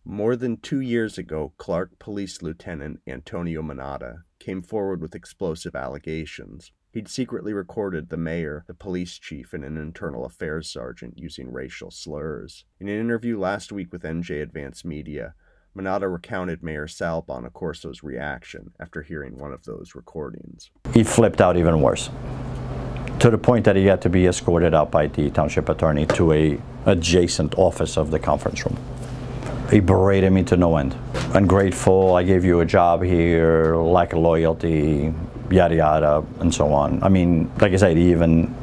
More than 2 years ago, Clark Police Lieutenant Antonio Mannata came forward with explosive allegations. He'd secretly recorded the mayor, the police chief, and an internal affairs sergeant using racial slurs. In an interview last week with NJ Advanced Media, Mannata recounted Mayor Sal Bonacorso's reaction after hearing one of those recordings. He flipped out even worse, to the point that he had to be escorted out by the township attorney to a adjacent office of the conference room. He berated me to no end. Ungrateful, I gave you a job here, lack of loyalty, yada yada, and so on. I mean, like I said, even,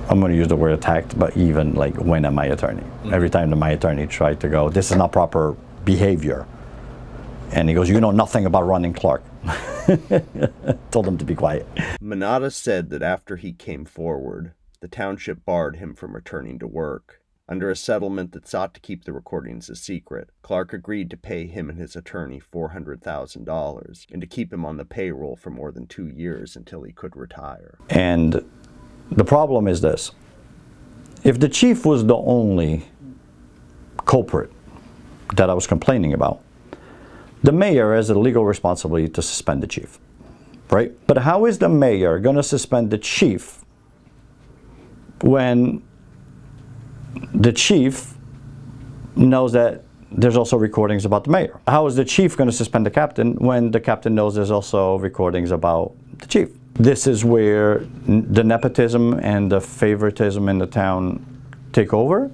I'm going to use the word attacked, but even like went at my attorney. Every time that my attorney tried to go, this is not proper behavior. And he goes, you know nothing about running Clark. Told him to be quiet. Mannata said that after he came forward, the township barred him from returning to work. Under a settlement that sought to keep the recordings a secret, Clark agreed to pay him and his attorney $400,000 and to keep him on the payroll for more than 2 years until he could retire. And the problem is this. If the chief was the only culprit that I was complaining about, the mayor has a legal responsibility to suspend the chief, right? But how is the mayor going to suspend the chief when the chief knows that there's also recordings about the mayor? How is the chief going to suspend the captain when the captain knows there's also recordings about the chief? This is where the nepotism and the favoritism in the town take over,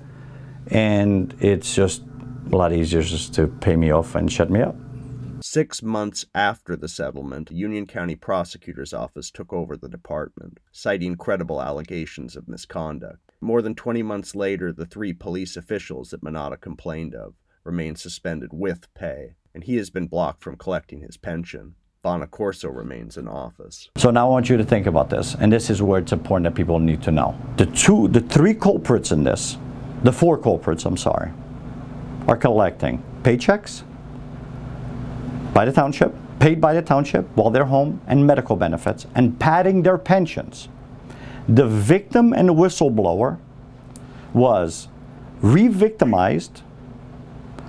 and it's just a lot easier just to pay me off and shut me up. 6 months after the settlement, the Union County Prosecutor's Office took over the department, citing credible allegations of misconduct. More than 20 months later, the 3 police officials that Mannata complained of remain suspended with pay, and he has been blocked from collecting his pension. Bonacorso remains in office. So now I want you to think about this, and this is where it's important that people need to know. The 3 culprits in this, the 4 culprits, I'm sorry, are collecting paychecks by the township, paid by the township while they're home, and medical benefits, and padding their pensions. The victim and whistleblower was re-victimized,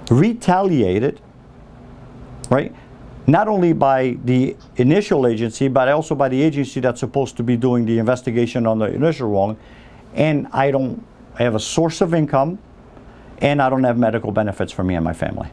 retaliated, right? Not only by the initial agency, but also by the agency that's supposed to be doing the investigation on the initial wrong. And I have a source of income, and I don't have medical benefits for me and my family.